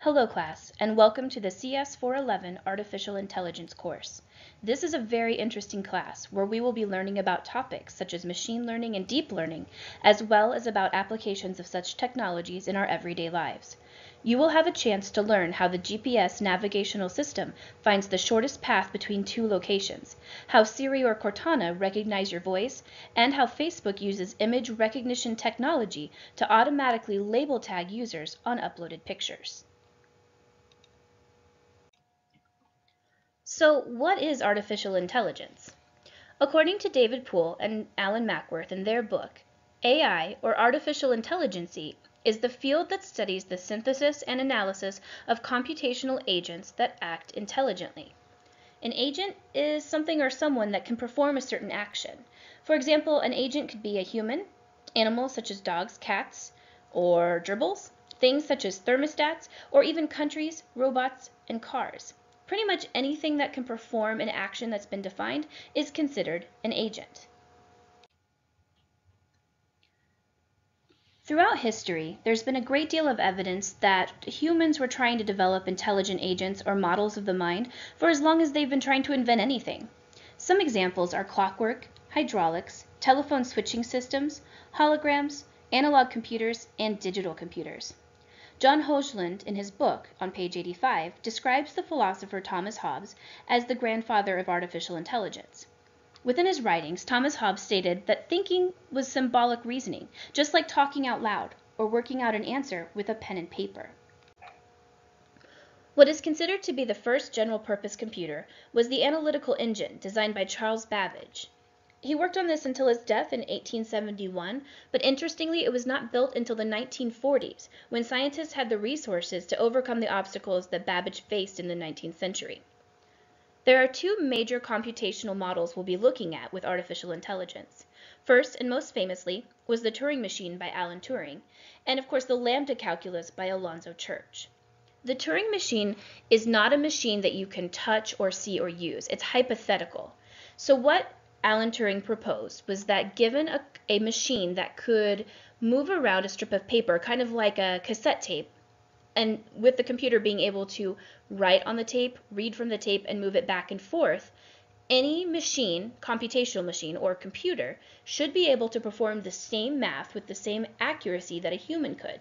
Hello class, and welcome to the CS 411 Artificial Intelligence course. This is a very interesting class where we will be learning about topics such as machine learning and deep learning, as well as about applications of such technologies in our everyday lives. You will have a chance to learn how the GPS navigational system finds the shortest path between two locations, how Siri or Cortana recognize your voice, and how Facebook uses image recognition technology to automatically label tag users on uploaded pictures. So, what is artificial intelligence? According to David Poole and Alan Mackworth in their book, AI, or artificial intelligence, is the field that studies the synthesis and analysis of computational agents that act intelligently. An agent is something or someone that can perform a certain action. For example, an agent could be a human, animals such as dogs, cats, or gerbils, things such as thermostats, or even countries, robots, and cars. Pretty much anything that can perform an action that's been defined is considered an agent. Throughout history, there's been a great deal of evidence that humans were trying to develop intelligent agents or models of the mind for as long as they've been trying to invent anything. Some examples are clockwork, hydraulics, telephone switching systems, holograms, analog computers, and digital computers. John Hoagland, in his book, on page 85, describes the philosopher Thomas Hobbes as the grandfather of artificial intelligence. Within his writings, Thomas Hobbes stated that thinking was symbolic reasoning, just like talking out loud or working out an answer with a pen and paper. What is considered to be the first general-purpose computer was the analytical engine designed by Charles Babbage. He worked on this until his death in 1871, but interestingly, it was not built until the 1940s, when scientists had the resources to overcome the obstacles that Babbage faced in the 19th century. There are two major computational models we'll be looking at with artificial intelligence. First, and most famously, was the Turing machine by Alan Turing, and of course the lambda calculus by Alonzo Church. The Turing machine is not a machine that you can touch or see or use. It's hypothetical. So what Alan Turing proposed was that given a machine that could move around a strip of paper, kind of like a cassette tape, and with the computer being able to write on the tape, read from the tape, and move it back and forth, any machine, computational machine or computer, should be able to perform the same math with the same accuracy that a human could.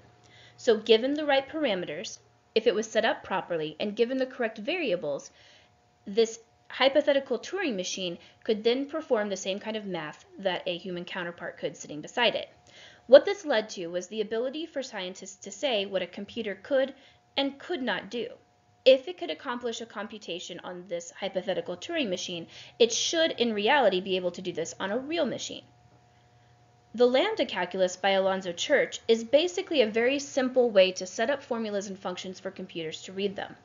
So given the right parameters, if it was set up properly, and given the correct variables, this hypothetical Turing machine could then perform the same kind of math that a human counterpart could sitting beside it. What this led to was the ability for scientists to say what a computer could and could not do. If it could accomplish a computation on this hypothetical Turing machine, it should in reality be able to do this on a real machine. The lambda calculus by Alonzo Church is basically a very simple way to set up formulas and functions for computers to read them.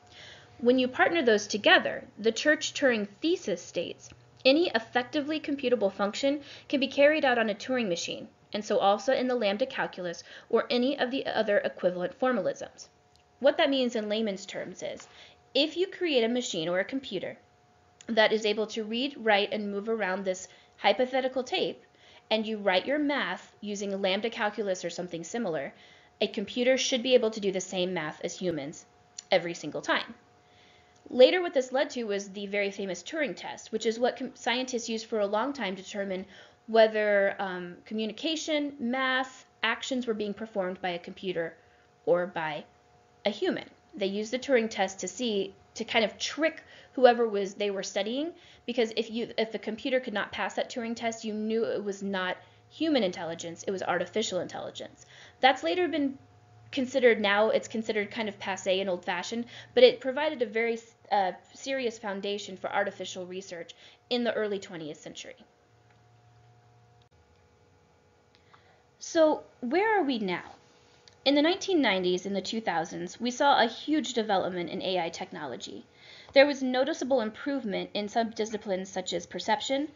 When you partner those together, the Church-Turing thesis states, any effectively computable function can be carried out on a Turing machine, and so also in the lambda calculus or any of the other equivalent formalisms. What that means in layman's terms is, if you create a machine or a computer that is able to read, write, and move around this hypothetical tape, and you write your math using a lambda calculus or something similar, a computer should be able to do the same math as humans every single time. Later, what this led to was the very famous Turing test, which is what scientists used for a long time to determine whether communication, math, actions were being performed by a computer or by a human. They used the Turing test to kind of trick whoever they were studying, because if the computer could not pass that Turing test, you knew it was not human intelligence, it was artificial intelligence. That's later been considered, now it's considered kind of passé and old-fashioned, but it provided a very serious foundation for artificial research in the early 20th century. So where are we now? In the 1990s and the 2000s, we saw a huge development in AI technology. There was noticeable improvement in subdisciplines such as perception,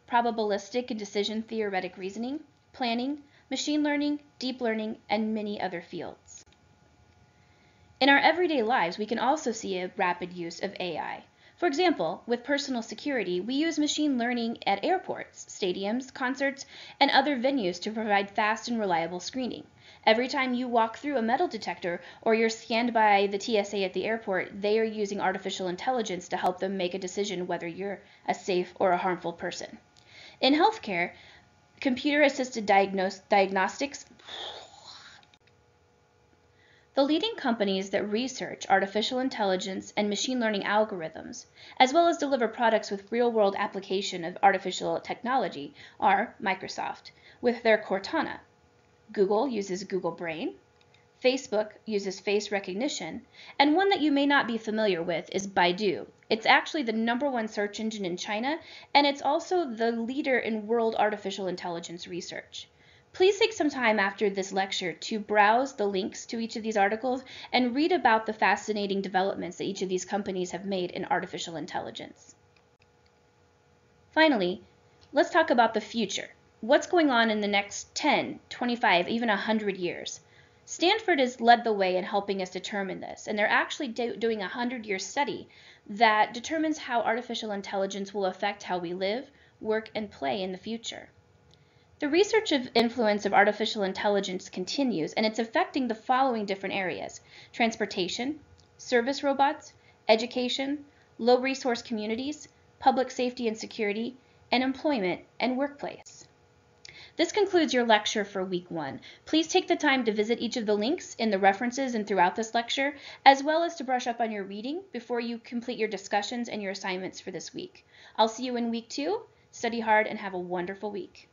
probabilistic and decision theoretic reasoning, planning, machine learning, deep learning, and many other fields. In our everyday lives, we can also see a rapid use of AI. For example, with personal security, we use machine learning at airports, stadiums, concerts, and other venues to provide fast and reliable screening. Every time you walk through a metal detector or you're scanned by the TSA at the airport, they are using artificial intelligence to help them make a decision whether you're a safe or a harmful person. In healthcare, computer-assisted diagnostics. The leading companies that research artificial intelligence and machine learning algorithms, as well as deliver products with real-world application of artificial technology, are Microsoft, with their Cortana. Google uses Google Brain. Facebook uses face recognition, and one that you may not be familiar with is Baidu. It's actually the #1 search engine in China, and it's also the leader in world artificial intelligence research. Please take some time after this lecture to browse the links to each of these articles and read about the fascinating developments that each of these companies have made in artificial intelligence. Finally, let's talk about the future. What's going on in the next 10, 25, even 100 years? Stanford has led the way in helping us determine this, and they're actually doing a 100-year study that determines how artificial intelligence will affect how we live, work, and play in the future. The research of influence of artificial intelligence continues, and it's affecting the following different areas: transportation, service robots, education, low-resource communities, public safety and security, and employment and workplace. This concludes your lecture for week 1. Please take the time to visit each of the links in the references and throughout this lecture, as well as to brush up on your reading before you complete your discussions and your assignments for this week. I'll see you in week 2. Study hard and have a wonderful week.